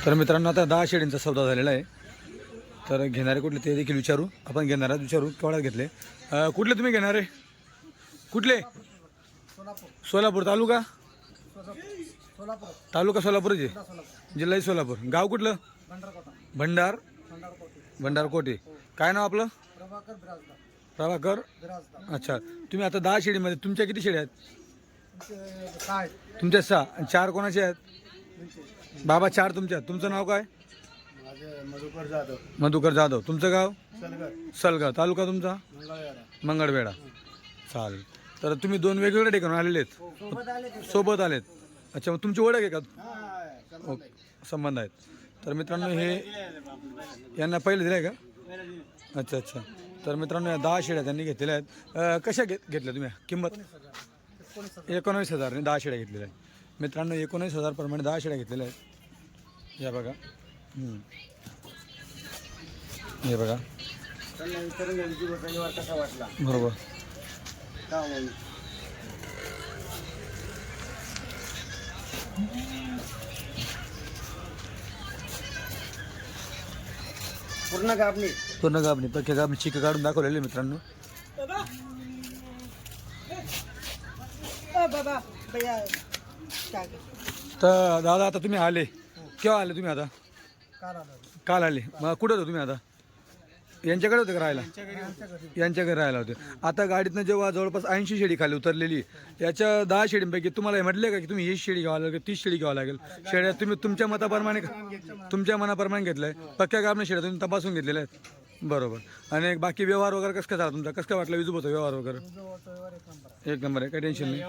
तर मित्रांनो आता 10 शेळींचा सौदा झालेला आहे. तर घेणारे कुठले ते देखील विचारू. आपण घेणारा विचारू केवढ्यात घेतले. कुठले तुम्ही घेणारे कुठले? सोलापूर तालुका तालुका सोलापूरचे जिल्हा सोलापूर. गाव कुठलं? भंडारकोटे. काय नाव आपलं? प्रभाकर. अच्छा, तुम्ही आता 10 शेळीमध्ये तुमच्या किती शेळ्या आहेत? तुमच्या 6 आणि 4 कोणाचे आहेत? बाबा 4 तुमच्या. तुमचं नाव काय? मधुकर जाधव. तुमचं गाव? सलगर. तालुका तुमचा? मंगळवेढा. चालेल. तर तुम्ही 2 वेगवेगळ्या ठिकाणी आलेले आहेत? सोबत आलेत. अच्छा, मग तुमची ओळख आहे का? ओके, संबंध आहेत. तर मित्रांनो हे यांना पहिले दिलं आहे का? अच्छा अच्छा. तर मित्रांनो या 10 शेळ्या त्यांनी घेतलेल्या आहेत. कशा घेतल्या तुम्ही? किंमत 19,000 ने 10 शेळ्या घेतलेल्या आहेत. मित्रांनो 19,000 प्रमाणे 10 शेळ्या घेतलेल्या आहेत. या बघा. हे बघा बरोबर. पूर्ण गाबणी पक्के गाबणी चिक काढून दाखवलेले मित्रांनो. तर दादा आता तुम्ही आले केव्हा आले तुम्ही? आता काल आले. मग कुठं होते तुम्ही? आता यांच्याकडे होते का राहायला? यांच्या घरी राहायला होते. आता गाडीतनं जेव्हा जवळपास 80 शेळी खाली उतरलेली, याच्या 10 शेळींपैकी तुम्हाला हे म्हटले का की तुम्ही 20 शेळी घ्यावं लागेल, 30 शेळी घ्यावं लागेल? शेळ्या तुम्ही तुमच्या मताप्रमाणे तुमच्या मनाप्रमाणे घेतलंय? पक्क्या गाबण्या शेळ्या तुम्ही तपासून घेतलेल्या आहेत? बरोबर. आणि बाकी व्यवहार वगैरे कसं काय झाला तुमचा? कसं काय वाटलं विजूभाऊचा व्यवहार वगैरे? एक नंबर आहे, काही टेन्शन नाही.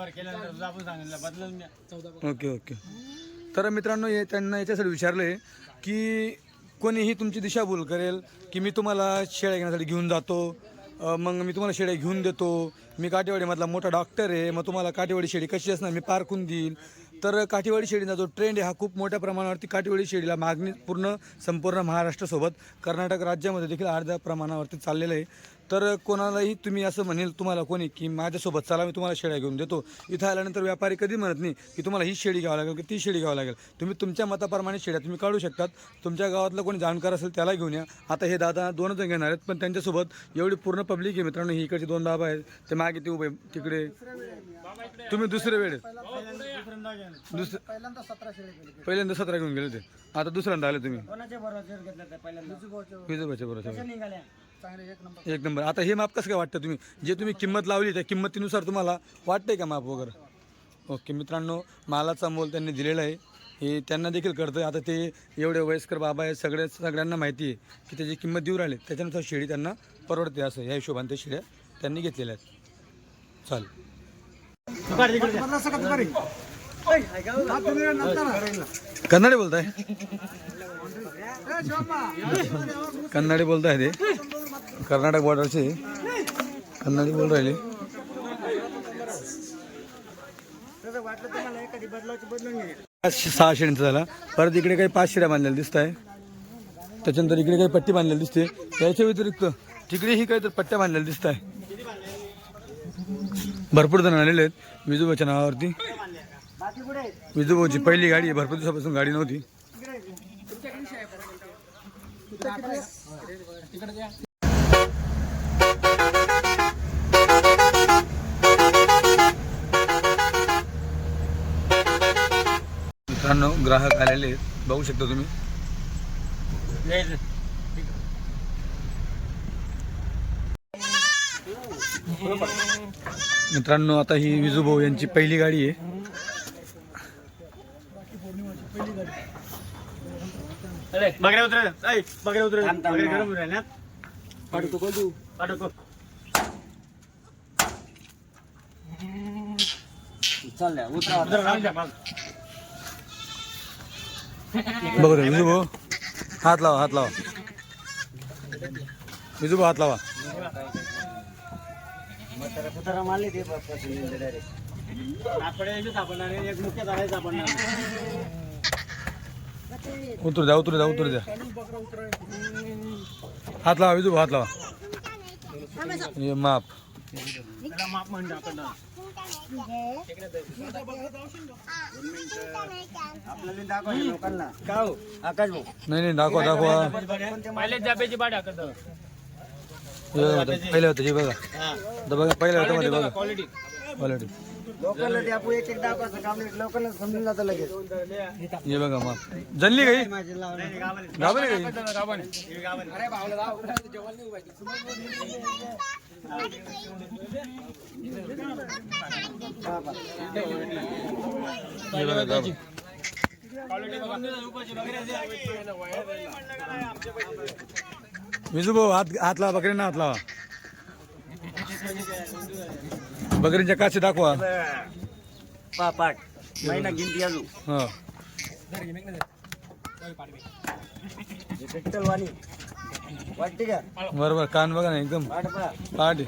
Okay okay. तर मित्रांनो त्यांना याच्यासाठी विचारलं आहे की कोणीही तुमची दिशाभूल करेल की मी तुम्हाला शेळ्या घेण्यासाठी घेऊन जातो, मग मी तुम्हाला शेळ्या घेऊन देतो, मी काठेवाडीमधला मोठा डॉक्टर आहे, मग तुम्हाला काठेवाडी शेळी कशी असणार मी पारखून देईल. तर काठेवाडी शेळीचा जो ट्रेंड आहे हा खूप मोठ्या प्रमाणावरती काठेवाडी शेळीला मागणी संपूर्ण महाराष्ट्रासोबत कर्नाटक राज्यामध्ये देखील अर्ध्या प्रमाणावरती चाललेलं आहे. तर कोणालाही तुम्ही असं म्हणेल तुम्हाला कोणी की माझ्यासोबत चला मी तुम्हाला शेळ्या घेऊन देतो, इथं आल्यानंतर व्यापारी कधी म्हणत नाही की तुम्हाला ही शेळी घ्यावं लागेल की ती शेळी घ्यावं लागेल. तुम्ही तुमच्या मताप्रमाणे शेळ्या तुम्ही काढू शकतात. तुमच्या गावातलं कोणी जाणकार असेल त्याला घेऊन या. आता हे दादा 2 जण घेणार आहेत, पण त्यांच्यासोबत एवढी पूर्ण पब्लिक आहे मित्रांनो. ही इकडचे 2 बाबा आहेत, ते मागे ते उभे तिकडे. तुम्ही दुसरे वेळ पहिल्यांदा 17 घेऊन गेले होते, आता दुसऱ्यांदा आले तुम्ही विजोबाच्या बरोबर. एक नंबर. आता हे माप कसं काय वाटतं? तुम्ही जे तुम्ही किंमत लावली त्या किंमतीनुसार तुम्हाला वाटतंय का माप वगैरे? ओके मित्रांनो, मालाचा मोल त्यांनी दिलेला आहे हे त्यांना देखील कळतं. आता ते एवढे वयस्कर बाबा आहेत, सगळ्यांना माहिती आहे की त्याची किंमत देऊ राहिले, त्याच्यानुसार शेळी त्यांना परवडते असं या हिशोबाने ते शेळ्या त्यांनी घेतलेल्या आहेत. चालेल. कन्नडी बोलताय? कन्नडी बोलताय ते कर्नाटक बॉर्डरचे कन्नडी बोल राहिले. 6 शेळींचा झाला. परत इकडे काही 5 शेळ्या बांधलेल्या दिसत आहे. त्याच्यानंतर इकडे काही पट्टी बांधलेली दिसते. त्याच्या व्यतिरिक्त तिकडेही काही तर पट्ट्या बांधलेल्या दिसत आहे. भरपूर जण आलेले आहेत विजूभाऊच्या नावावरती. विजूभाऊची पहिली गाडी आहे, भरपूर दिवसापासून गाडी नव्हती. मित्रांनो ग्राहक आलेले आहेत, बघू शकता तुम्ही. मित्रांनो आता ही विजूभाऊ यांची पहिली गाडी आहे. बघू विजूभाऊ हात लावा, हात लावा विजूभाऊ, हात लावा. उतरू द्या, उतरू द्या, उतरू द्या. हात लावा विजूभाऊ, हात लावा. माप आपल्याला दाखवा लोकांना का हो आकाश भाऊ नाही दाखवा दाखवा. पहिले जाब्याची पाठ आकत पहिलं होतं हे बघा. आता बघा पहिलं होतं मध्ये बघा क्वालिटी क्वालिटी. लोकांना ते आपण एक दाखवायचं काम नाही, लोकांना समजून जातं लगेच. हे बघा मग जनली काही माझे लावले गाभण काही हे बघा गाभण. विजू भाऊ हात लावा बकरींना हात लावा. बकरींच्या काची दाखवा. पाठ महिना गिनती अजून हा पेट्रोल वाणी वाटते का बरोबर. कान बघा ना एकदम वाट पहा पहाट आहे.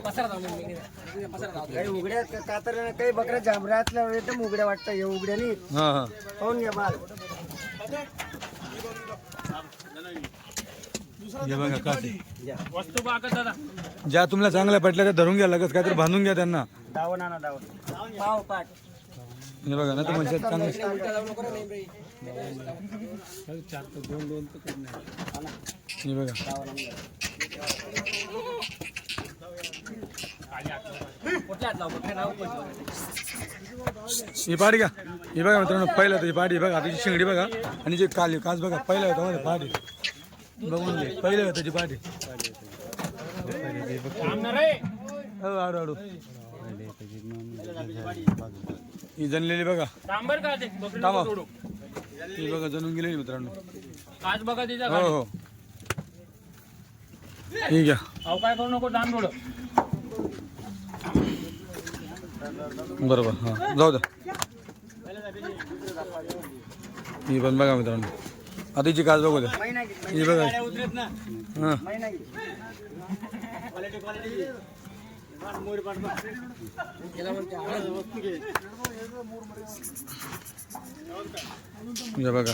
काही उघड्या कातरल्या काही बकऱ्या जांभळ्यातल्या एकदम उघड्या वाटतं, हे उघड्या नाही. हा हा पाहून घ्या माल. हे बघा काठी. वस्तू पाकत दादा ज्या तुम्हाला चांगल्या पटल्या त्या धरून घ्या, लगेच काहीतरी बांधून घ्या त्यांना. दावण आणा दावण पाव पाठ हे बघा ना तर म्हणजे चांगलं. हे बघा ही पाडी का. ही बघा मित्रांनो पहिलं होतं ही पाडी बघा. तिची शिंगडी बघा आणि जे काच बघा. पहिलं होतं मध्ये पाडी बघून घे. पहिलं होतं ती पाडी. आडू आडू ही जनलेली बघा. डांबर का ते थांबा ही बघा जनून गेलेली मित्रांनो. आज बघा तिचा हो हो ठीक आहे. अहो काय करू नको दाम थोडं बरोबर हां जाऊ द्या. ही पण बघा मित्रांनो. आता हिची काच बघू द्या. महिना घे ही बघा हां महिना घे हे बघा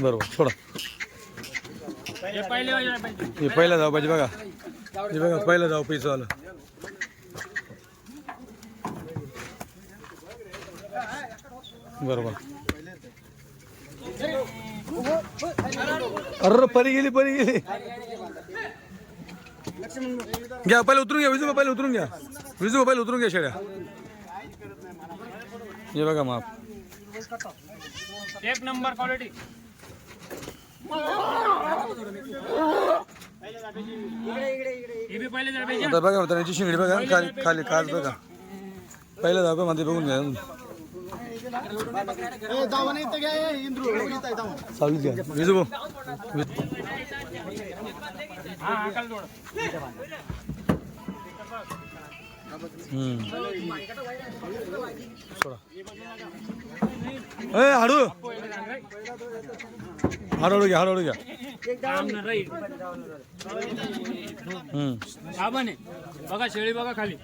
बरोबर सोडा. हे पहिले वाजले पाहिजे. हे पहिला जाऊ पाहिजे बघा. हे बघा पहिलं जाऊ पैसे आलं. बरोबर. अरे परी गेली घ्या. पहिले उतरून घ्या विजू पहिले उतरून घ्या. विजू पहिले उतरून घ्या शेड्या. हे बघा माप. एक नंबर क्वालिटी हे बी पहिले झाले पाहिजे. आता बघा मित्रांनो याची शिंगडी बघा. खाली खाली काच बघा. पहिलं जाऊ मध्ये बघून घ्या. चालू घ्या विजू भाऊ. हा काल थोडं सोडा. ए हाडू हळूहळू घ्या हळूहळू घ्या. काम न राहील. साबण आहे बघा. शेळी बघा खाली.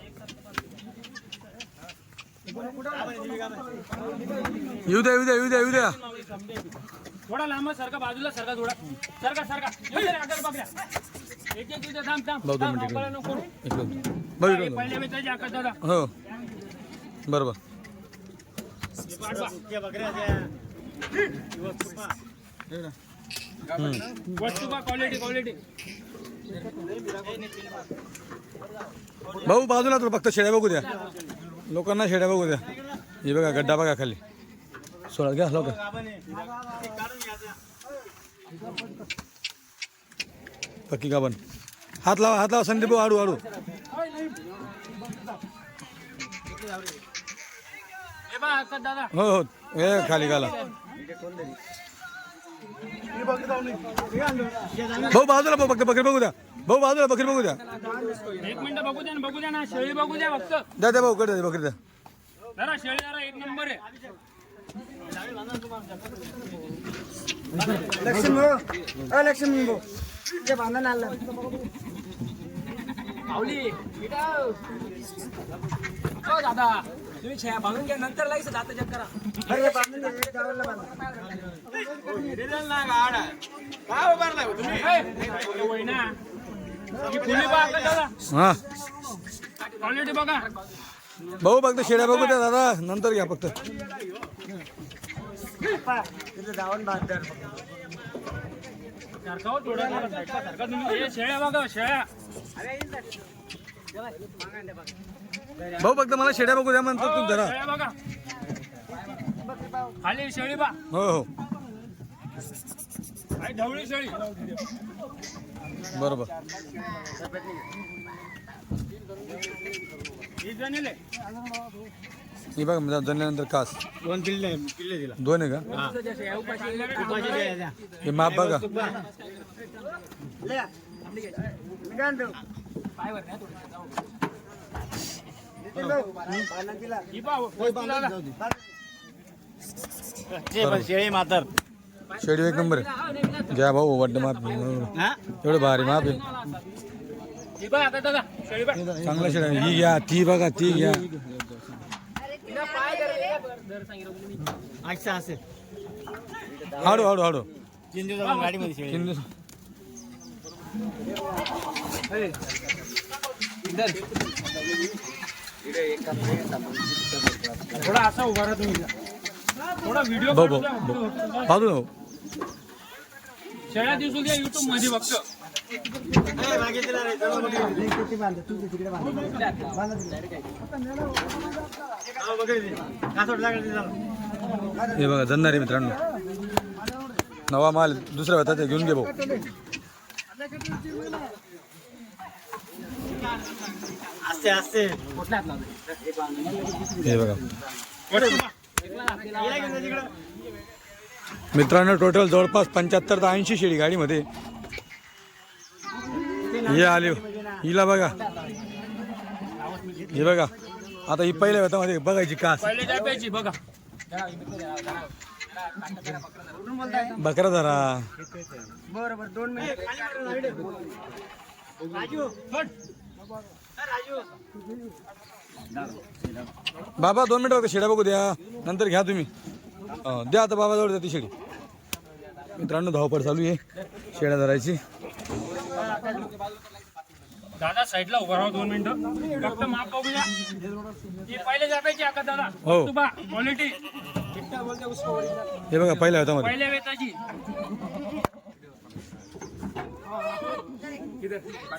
येऊ द्या. थोडा लांब सारखा बाजूला सारखा थोडा सारखा बघा. एक थांब भाऊ 2 मिनिटं इकडे. पहिले मित्राची आकाश दादा हो बरोबर. वस्तू बा क्वालिटी भाऊ बाजूला तर फक्त शेड्या बघू द्या. लोकांना शेड्या बघू द्या. हे बघा गड्डा बघा खाली. सोडा घ्या लोक. पक्की गाभण. हात लावा संदीप भाऊ. आडू हे बा आकाश दादा. हो हे खाली घाला. भाऊ बाजूला भाऊ फक्त बकरी बघू द्या. भाऊ बाजूला बकरी बघू द्या. 1 मिनिट बघू द्या ना. शेळी बघू द्या फक्त. द्या भाऊ कडे बकरी द्या. जरा शेळी जरा एक नंबर आहे. लक्ष्मी भाऊ ते बांधून आणलं. दादा तुम्ही छाया बांधून घ्या. नंतर लागेल जाता चेक करा. अरे बांधून घे, एक गावाला बांधा. होय ना. ही फुली बा आकाश दादा. हा क्वालिटी बघा. भाऊ फक्त शेळ्या बघू द्या दादा, नंतर घ्या फक्त. तिथं जाऊन बांधणार सारखा हो, थोडं सारखा तुम्ही. हे शेळ्या बघा, शेळ्या. भाऊ फक्त मला शेळ्या बघू द्या म्हणतो तू जरा. शेळ्या बघा. खाली शेळी बा. हो हो आणि ढवळी शेळी. बरोबर. ही जणेले. हे बघा जणल्यानंतर कास 2 किल्ले दिला 2 आहे का? हे माप बघा. ही पहा, वस्तूला. शेळी मातर शेळी एक नंबर आहे. घ्या भाऊ वड्ड माप एवढं भारी माप आहे. ही पहा आता दादा, शेळी पहा. चांगला शेळ्या ही घ्या, ती बघा, ती घ्या. अच्छा असेल हाडू हाडू हाडू गाडीमध्ये शेळी हिंदू थोडा असा उभा राहा तुम्ही. थोडा व्हिडिओ भाऊ भाऊ पाहतो ना भाऊ. शेळ्या दिसू द्या युट्यूब मध्ये फक्त. हे बघा जन्नारी मित्रांनो, नवा माल दुसऱ्या वेळा ते घेऊन घे भाऊ. असते असते हे बघा मित्रांनो, टोटल जवळपास 75 ते 80 शेळी गाडीमध्ये. हे आले, हिला बघा, हे बघा. आता ही पहिल्या वेतामध्ये बघायची कास. पहिले जायची बघा. बकरा धरा. बरोबर 2 मिनिट राजू बाबा 2 मिनिटं फक्त शेळ्या बघू द्या, नंतर घ्या तुम्ही. द्या आता बाबा जवळ द्या ती शेळी. मित्रांनो धावपळ चालू आहे शेळ्या धरायची. दादा साईडला उभा राहा 2 मिनिटं. फक्त माप बघूया. ही पहिले जायची आता दादा. हो. क्वालिटी हे बघा पहिल्या वेतामध्ये. पहिल्या वेताची.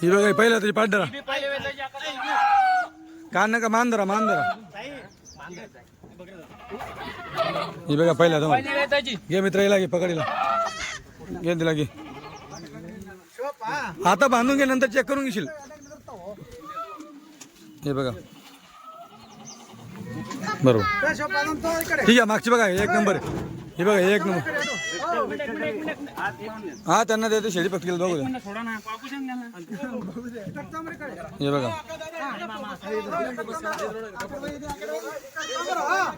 ही बघा पहिल्या तरी पाठ धरा. ही पहिल्या वेताची आता. कान नका, मान धरा, मान धरा. ही बघा पहिल्या वेतामध्ये. पहिल्या वेताची. घे मित्र, हिला घे, पकडीला घे, तिला घे. आता बांधून घे, नंतर चेक करून घेशील. हे बघा बरोबर ठीक आहे. मागची बघा एक नंबर आहे. हे बघा एक नंबर. हा त्यांना देते शेळी फक्त बघू द्या. थोडा ना पाकू सांग ना. हे बघा,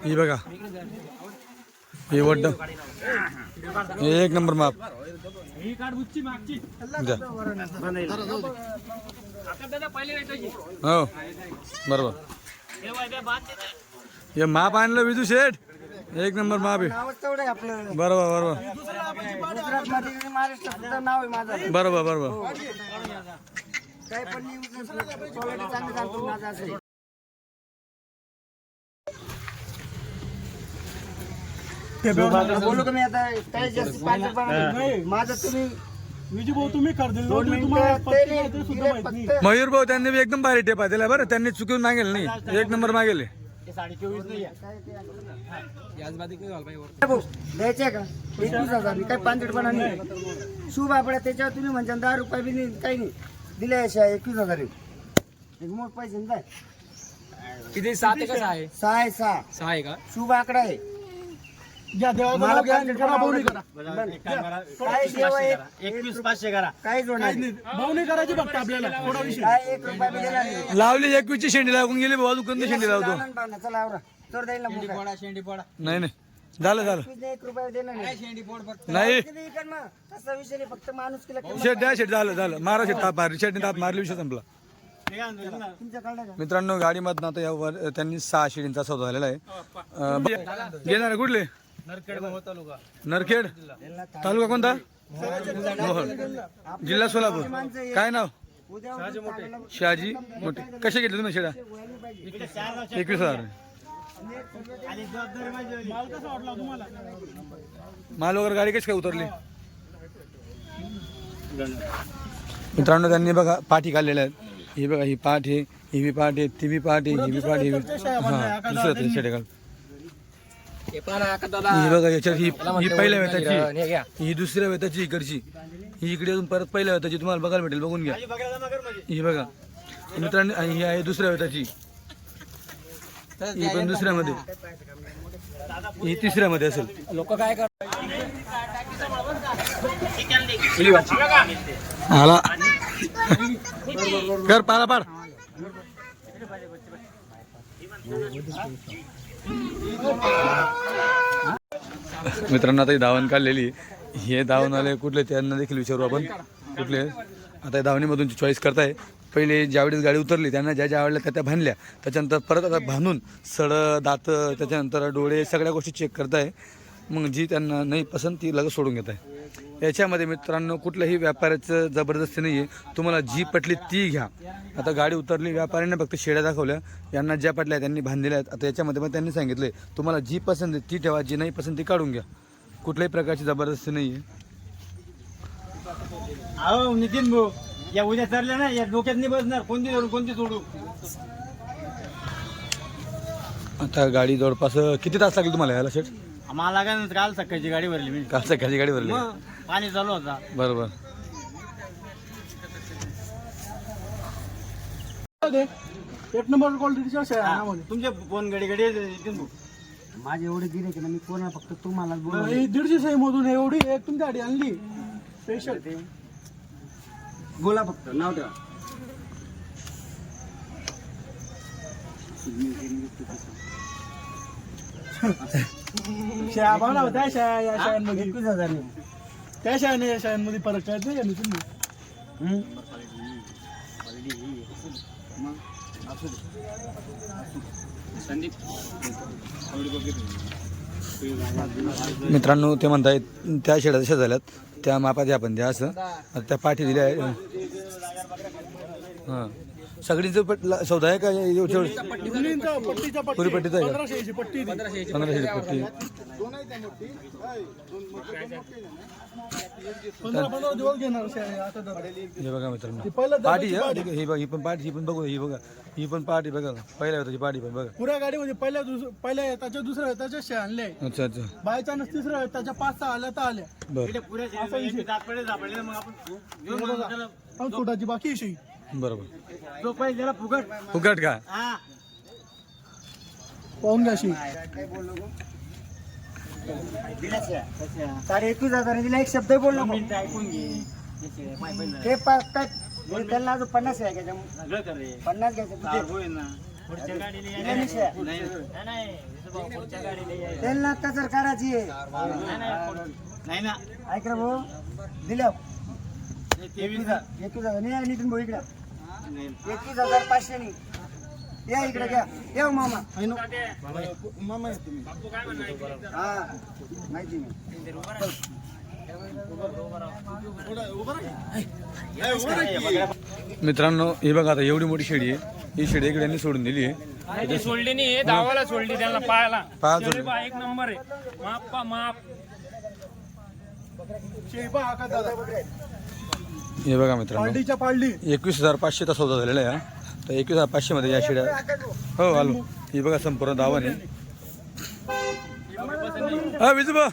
ही बघा, हे वड्ड, हे एक नंबर माप. ही काढ बुच्ची मागची. द्या. आता दादा पहिल्या वेताची. हो बरोबर. हे वाद्या बाद देते. हे माप आणलं विजू शेठ, एक नंबर माप आहे. नावच तेवढं आहे आपलं. बरोबर बरोबर गुजरात मध्ये महाराष्ट्रात सुद्धा नाव आहे माझं. बरोबर बरोबर. काही पण क्वालिटी चांगली चालतो माझं असेल. बोलू का मी आता काही जास्त माझं तुम्ही दोन मिनिटं फक्त मयूर भाऊ त्यांनी बी एकदम भारी टेपा दिला बरं. त्यांनी चुकून मागेल नाही, एक नंबर मागेल. 24.5 द्यायचे का 21,000 काही पांचटपणा नाही. शुभ आपल्या त्याच्यावर तुम्ही म्हणजे 10 रुपये बी नाही, काही नाही दिले. 21,000 एक मोठ पैसे नाही. किती 7 कसं आहे? 6 आहे का? शुभ आकडा आहे. मला पांचटपणा काय देवा 21,500 करा. काही जोडणार नाही. भावनी करायची फक्त आपल्याला. थोडा विषय. काय 1 रुपया बी दिला नाही. लावली 21ची शेंडी लागून गेली बाबा. कोणती शेंडी लावतो? आनंद पाहणं. चला आवरा चोर द्यायला नाही नाही झालं झालं 1 रुपया देणार नाही. नाही. किती इकडनं तसा विषय नाही. फक्त माणूस केला शेट द्या, शेट झालं झालं. मारा शेट, ताप मारली शेटने, ताप मारली, विषय संपला. तुमच्या कळलं का? मित्रांनो गाडीमधनं आता यावर त्यांनी 6 शेळींचा सौदा झालेला आहे. घेणार आहे कुठले? नरखेड तालुका कोणता? मोहोळ जिल्हा सोलापूर. काय नाव? शहाजी मोठे कसे घेतले तुम्ही शेळ्या? 21,000. माल वगैरे गाडी कशी काय उतरली? मित्रांनो त्यांनी बघा पाठी काढलेल्या आहेत. ही बघा ही पाठ आहे, ही बी पाठ आहे, ती बी पाठ आहे, ही बी पाठ आहे. हा दुसऱ्या शेड्या काढ. ही बघा याच्यात ही पहिल्या वेताची, ही दुसऱ्या वेताची इकडची, ही इकडे अजून परत पहिल्या वेताची तुम्हाला बघायला भेटेल. बघून घ्या ही बघा मित्रांनो. ही आहे दुसऱ्या वेताची, ही पण दुसऱ्यामध्ये, ही तिसऱ्यामध्ये असेल. लोक काय करतात आला कर पाला पाड. मित्रांनो आता ही धावण काढलेली. हे धावणवाले कुठले त्यांना देखील विचारू आपण कुठले. आता धावणीमधून चॉईस करताय. पहिले ज्यावेळेस गाडी उतरली त्यांना ज्या ज्या आवडल्या त्या भानल्या. त्याच्यानंतर परत आता बांधून सड दात त्याच्यानंतर डोळे सगळ्या गोष्टी चेक करताय. मग जी त्यांना नाही पसंत ती लगेच सोडून घेत आहे. याच्यामध्ये मित्रांनो कुठल्याही व्यापाऱ्याचं जबरदस्ती नाही आहे. तुम्हाला जी पटली ती घ्या. आता गाडी उतरली, व्यापाऱ्याने फक्त शेड्या दाखवल्या, यांना ज्या पटल्या त्यांनी बांधलेल्या आहेत. आता याच्यामध्ये पण त्यांनी सांगितले तुम्हाला जी पसंत आहे ती ठेवा, जी नाही पसंत ती काढून घ्या. कुठल्याही प्रकारची जबरदस्ती नाही आहे. अहो नितीन भाऊ, या उद्या चालल्या ना, या डोक्यात नाही बसणार कोणती धरून कोणती सोडू. आता गाडी जवळपास किती तास लागेल तुम्हाला यायला शेट? आम्हाला काल सकाळची गाडी भरली मी. काल सकाळची गाडी भरली. मग पाणी चालू होता. बरोबर. एक नंबर क्वालिटीच्या शेळ्या आहे आम्हाला. तुमचे फोन घडी घडी नितीन भाऊ. माझे एवढे गिरे की ना मी कोणा फक्त तुम्हाला बोलवलं. ही 150 सही मधून एवढी एक तुमच्यासाठी आणली स्पेशल. बोला फक्त नाव ठेवा. शेळ्या बघा ना, त्या शेळ्या या शेळ्यांमध्ये 21,000 ने. त्या शेळ्याने या शेळ्यांमध्ये फरक कळत नाही का नाही तुम्ही? मित्रांनो ते म्हणतायत त्या शेड्या जशा झाल्यात त्या मापात आपण द्या असं. आता त्या पाठी दिल्या आहे. हां सगळींचं सौदा आहे का? मुलींचा पट्टीचा पट्टी पुरी पट्टीचा आहे का? 1500 ची पट्टी ती. 1500 पट्टी. 15 दिवस घेणार शेळ्या आता तर. हे बघा मित्रांनो ती पहिल्या पाठी दर्जाची आहे. ही बघा ही पण पाठी, ही पण बघू. ही बघा ही पण पाठी बघा. पहिल्या होताची पाठी पण बघा. पुऱ्या गाडीमध्ये पहिल्या येताच्या दुसऱ्या येताच्या शेळ्या आणल्या. अच्छा अच्छा बाय चान्स तिसऱ्या येताच्या 5-6 आल्या तर आल्या. बरं पुऱ्या जात पडले मग आपण घेऊन मग त्याला आणि छोटाची बाकी आहे शेळी. बरोबर. तो पहिले त्याला फुकट. फुकट का? हा पाहून घ्या शेळी. दिल्या शेळ्या. 21,000 दिला. एक शब्द बोल नको. मिनिट ऐकून घे. ते काय त्यांना अजून 50 आहे का? सगळं कर रे. 50 घ्यायचं चार तुझे. होईल ना. पुढच्या गाडीला दिल्या नाही शेळ्या. नाही पुढच्या गाडीला यायचं. त्यांना कचर काढायची आहे. नाही ना. ऐक रे भाऊ, दिल्या 23,000. 21,000 नाही. नितीन भाऊ इकडे नाही. 21,500 नाही. या इकडे घ्या. या मामा. मामा आहे तुम्ही. हा माहिती नाही. मित्रांनो हे बघा आता एवढी मोठी शेळी आहे. ही शेळी इकडे यांनी सोडून दिली आहे. ती सोडली नाही, धावाला सोडली त्यांना पायाला. पायाला शेळी पहा, एक नंबर आहे. माप पहा, माप. शेळी पहा का दादा. हे बघा मित्रांनो पालडीच्या पालडी. 21,500 चा सौदा झालेला आहे. तर 21,500 मध्ये या शेड्या. हो आलो. ही बघा संपूर्ण दावण आहे. हा विजूबा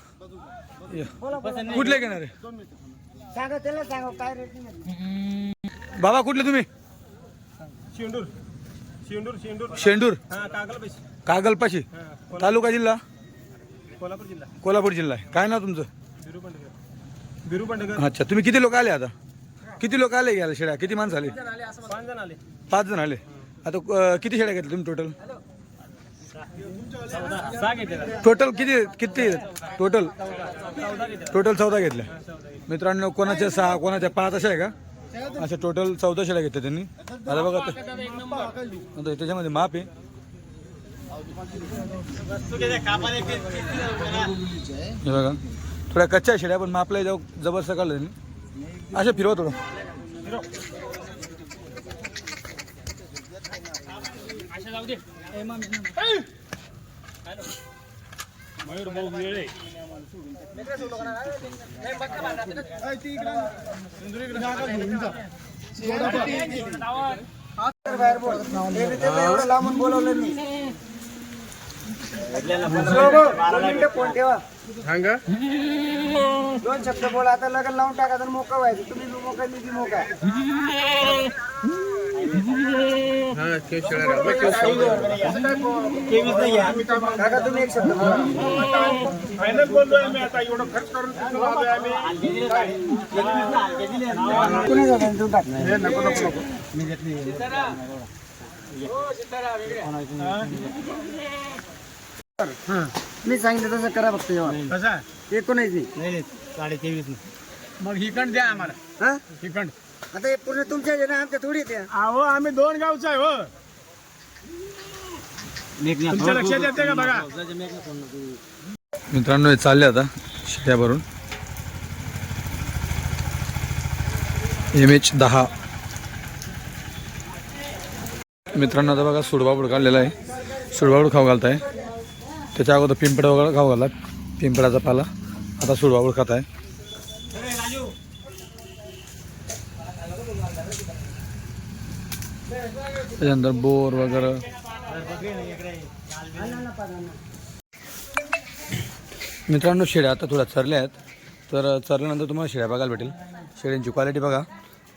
कुठले घेणार आहे? सांगा त्याला सांगा काय रेट नाही. बाबा कुठले तुम्ही? शेंडूर शेंडूर शेंडूर शेंडूर हा कागल पैसे. कागलपाशी तालुका जिल्हा कोल्हापूर जिल्हा. कोल्हापूर जिल्हा आहे. काय नाव तुमचं? बिरू पंडगर. अच्छा तुम्ही किती लोक आले आता? किती लोक आले घ्यायला शेड्या? किती माणसं आले? 5 जण आले. 5 जण आले. आता किती शेड्या घेतल्या तुम्ही टोटल? 6 घेतले. टोटल किती किती टोटल? टोटल 14 घेतल्या. मित्रांनो कोणाच्या 6 कोणाच्या 5 अशा आहे का? अच्छा टोटल 14 शेळ्या घेतल्या त्यांनी. आता बघा आता त्याच्यामध्ये माप आहे. हे बघा थोड्या कच्च्या शेळ्या पण मापला जाऊ जबरदस्त काढलं त्यांनी. अशा फिरवा थोडं. लावू दे मयूर भाऊ वेळ आहे बाहेर बोल ते बी त्याचं एवढं लांबून बोलवलं मी फोन ठेवा दोन शब्द बोला आता लग्न लावून टाका तर मोकळं व्हायचं तुम्ही बी मोकळं मी बी मोकळा काका तुम्ही एक शब्द बोला कुणी जाता देऊन टाक मी सांगितलं तसं करा फक्त जेव्हा 19 नाही 23.5 मग हिकंड द्या आम्हाला हा हिकंड आता हे पूर्ण तुमच्या ना आमच्या थोडी त्या अहो आम्ही 2 गावचा आहे हो तुमच्या लक्षात येते का बघा मित्रांनो हे चालले आता शिट्यावरून MH10 मित्रांनो आता बघा सुडबाबूड काढलेला आहे सुडबाबूड खाऊ घालताय त्याच्या अगोदर पिंपळा वगैरे खाऊ घाला पिंपळाचा पाला आता सुडबाबूड खात आहे त्याच्यानंतर बोर वगैरे मित्रांनो शेळ्या आता थोड्या चरल्या आहेत तर चरल्यानंतर तुम्हाला शेळ्या बघायला भेटेल शेळ्यांची क्वालिटी बघा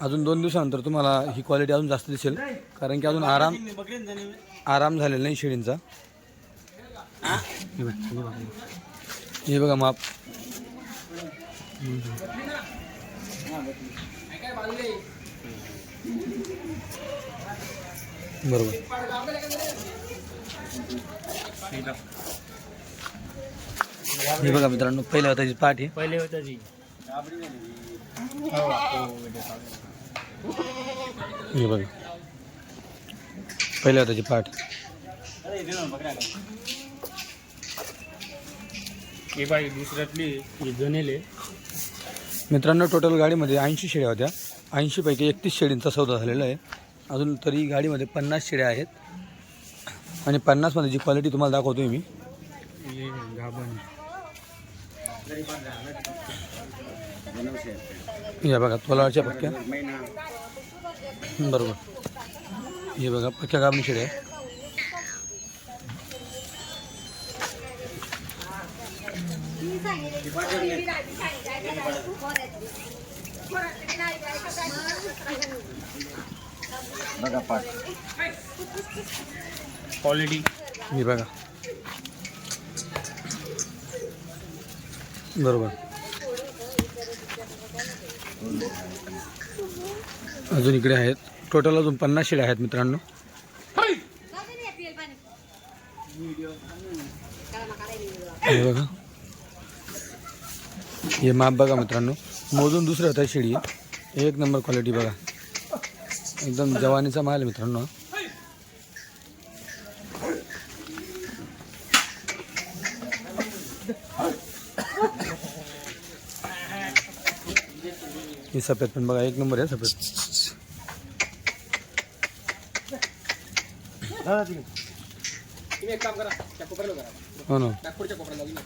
अजून 2 दिवसानंतर तुम्हाला ही क्वालिटी अजून जास्त दिसेल कारण की अजून आराम झालेला नाही शेळींचा हे बघा माप बरोबर हे बघा मित्रांनो पहिल्या होत्याची पाठ आहे पहिले होतं जी हे बघा पहिल्या होत्याची पाठ हे बाई दुसऱ्यातली ही जनेले मित्रांनो टोटल गाडीमध्ये 80 शेळ्या होत्या 80 पैकी 31 शेळींचा सौदा झालेला आहे अजून तरी गाडीमध्ये 50 शेळ्या आहेत आणि 50 मध्ये जी क्वालिटी तुम्हाला दाखवतोय मी या बघा तोलाच्या पक्क्या बरोबर हे बघा पक्क्या गाभणी शेळ्या आहे बघा पाठ क्वालिटी हे बघा बरोबर अजून इकडे आहेत टोटल अजून 50 शेळ्या आहेत मित्रांनो हे बघा हे माप बघा मित्रांनो मोजून दुसऱ्या होत्या शेळी एक नंबर क्वालिटी बघा एकदम जवानीचा माल आहे मित्रांनो ही सफेद पण बघा एक नंबर आहे सफेद तुम्ही एक काम करा त्या कोपऱ्याला करा हो ना नागपूरच्या कोपऱ्याला लावून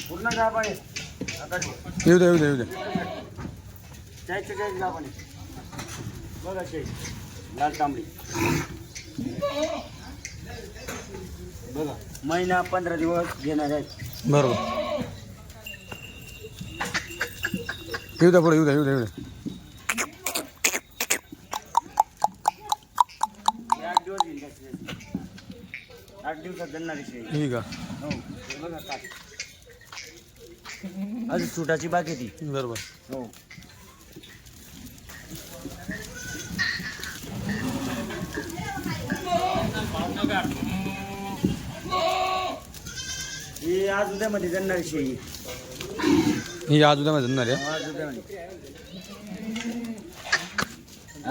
पूर्ण गाभण आहे येऊ दे येऊ दे येऊ दे चायचं गाभण आहे बघा शेळी लाल तांबडी बघा महिना 15 दिवस घेणार आहेत बरोबर येऊ द्या पुढे येऊ द्या येऊ द्या येऊ द्या 8 दिवस घेईल 8 दिवसात जन्नारी शेळी ठीक आहे हो हे बघा काय अजून सुटाची बाकी ती बरोबर हो ही आज उद्यामध्ये जन्नारी शेळी ही आज उद्यामध्ये जमणार आहे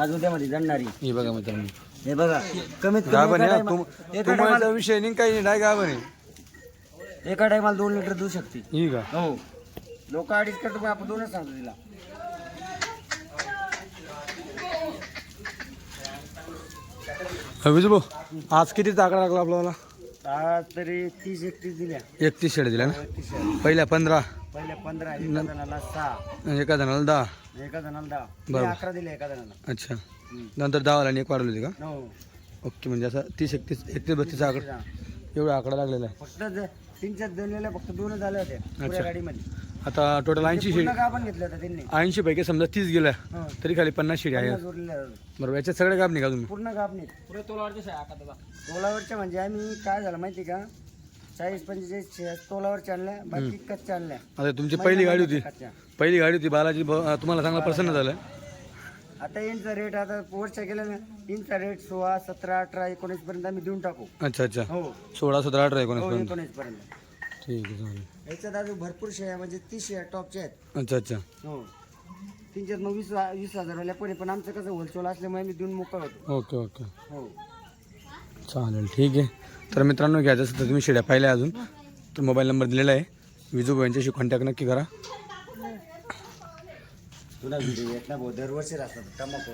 आज उद्यामध्ये जन्नारी ही बघा मित्रांनो हे बघा कमीत गाभण कमी आहे तुम्हाला विषय नाही काही नाही गाभण आहे एका टायमाला 2 लिटर दूध शकते. ही का हो लोक 2.5 करतो पण आपण 2च सांगतो तिला. विजू भाऊ आज कितीचा आकडा लागला आपल्याला? आज तरी 30-31 दिल्या. 31 शेळ्या दिल्या ना? 31 शेळ्या. पहिल्या 15, पहिल्या 15, एका जणाला 6, एका जणाला 10. एका जणाला 10, बरोबर. 11 दिले एका जणाला. अच्छा, नंतर 10 वाला आणि एक वाढवली होती का? हो ओके, म्हणजे असं 30, 31, 32 आकडा एवढा आकडा लागलेला आहे. फक्त 3-4 दिलेल्या फक्त 2 झाल्या होत्या पुऱ्या गाडीमध्ये. आता टोटल 80 शेळी, पूर्ण गाभण घेतलं होतं त्यांनी. 80 पैकी समजा 30 गेल्या हो. तरी खाली 50 शेळी आहे. 50 उरलेल्या होत्या. बरोबर, याच्यात सगळ्या गाब नाही का तुम्ही? पूर्ण गाभणी. पुढे तोलावरच्या शाळा का दादा? तोलावरच्या म्हणजे आम्ही काय झालं माहिती का 40-45 तोलावरच्या आणल्या, बाकी कच्च्या आणल्या. आता तुमची पहिली गाडी होती, कच्च्या. पहिली गाडी होती बालाजी तुम्हाला चांगला प्रसन्न झालं. आता यांचा रेट आता वरच्या गेला ना, यांचा रेट 16, 17, 18, 19 पर्यंत आम्ही देऊन टाकू. अच्छा अच्छा, हो 16, 17, 18, हो 19 पर्यंत. 19 पर्यंत. ठीक आहे, चालेल. याच्यात अजून भरपूर शेळ्या म्हणजे 30 शेळ्या टॉपच्या आहेत. अच्छा अच्छा, हो त्यांच्यात मग 20,000 वाल्या पण आमचं कसं होलसेल असल्यामुळे आम्ही देऊन मोकळ होतो. ओके ओके, हो चालेल, ठीक आहे. तर मित्रांनो, घ्यायचं असेल तर तुम्ही शेड्या पाहिल्या अजून तर मोबाईल नंबर दिलेला आहे. विजू यांच्याशी कॉन्टॅक्ट नक्की करा. तुला व्हिडिओ येत ना भाऊ, दरवर्षी राहतात टमाको.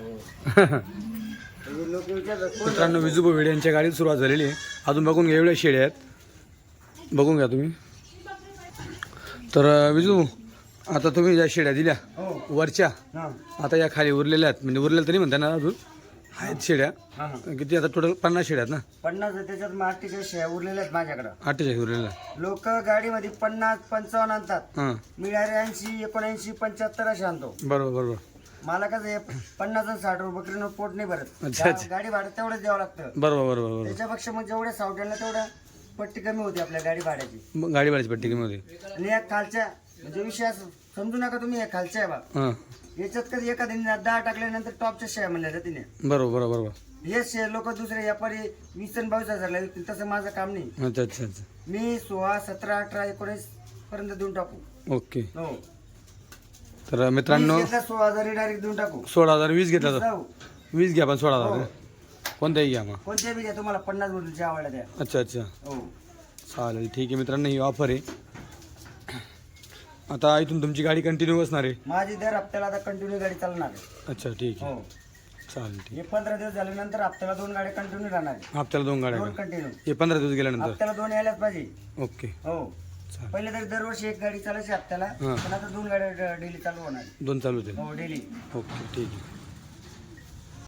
लोक विचारतात मित्रांनो, विजू भिडे यांच्या गाडीत सुरुवात झालेली आहे. अजून बघून घ्या, एवढ्या शेड्या आहेत, बघून घ्या तुम्ही. तर विजू, आता तुम्ही ज्या शेड्या दिल्या हो वरच्या, हां आता या खाली उरलेल्या आहेत, म्हणजे उरलेल्या तरी म्हणता ना अजून आहेत शेड्या. हां हां किती आता टोटल 50 शेड्या आहेत ना? 50 त्याच्यात मग 48 शेळ्या उरलेल्या आहेत माझ्याकडं. 48 उरलेल्या. लोक गाडीमध्ये 50-55 आणतात. हां, मी डायरेक्ट 80, 79, 75 असे आणतो. बरोबर बरोबर. मला कसं आहे 50 आणि 60 रुपये बकरीनं पोट नाही भरत. अच्छा, अच्छा. गाडी भाडं तेवढंच द्यावं लागतं. बरोबर बरोबर बरोबर. त्याच्यापेक्षा मग जेवढ्या सावट्याला तेवढ्या पट्टी कमी होती आपल्या गाडी भाड्याची. मग गाडी भाड्याची पट्टी किती होती? आणि या खालच्या म्हणजे विषय असं समजू नका तुम्ही, या खालच्या आहे बा हां, याच्यात कधी एखाद्याने 10 टाकल्यानंतर टॉपच्या शेअर म्हणल्या जाते. बरोबर बरोबर बरोबर. हे शेअर लोक दुसरे व्यापारी 20 आणि 22,000ला विकतील, तसं माझं काम नाही. अच्छा अच्छा अच्छा, मी 16, 17, 18, 19 पर्यंत देऊन टाकू. ओके. हो तर मित्रांनो, 16,000 डायरेक्ट देऊन टाकू. 16,000 20 घेतला तर जाऊ 20 घ्या, पण 16,000 कोणत्याही घ्या मग. कोणत्या बी द्या, तुम्हाला 50 बोटलच्या आवडल्या द्या. अच्छा अच्छा, हो चालेल, ठीक आहे. मित्रांनो, ही ऑफर आहे. आता इथून तुमची गाडी कंटिन्यू असणार आहे? माझी दर हप्त्याला आता कंटिन्यू गाडी चालणार आहे. अच्छा, ठीक आहे, हो चालेल, ठीक हे 15 दिवस झाल्यानंतर हप्त्याला 2 गाड्या कंटिन्यू राहणार आहे. आहे. हप्त्याला 2 गाड्या 2 का? कंटिन्यू हे 15 दिवस गेल्यानंतर? हप्त्याला 2 यायलाच पाहिजे. ओके, हो चालेल. पहिले तरी दरवर्षी 1 गाडी चालायची हप्त्याला, हां. पण आता 2 गाड्या डेली चालू होणार. 2 चालू होते. हो डेली. ओके, ठीक आहे.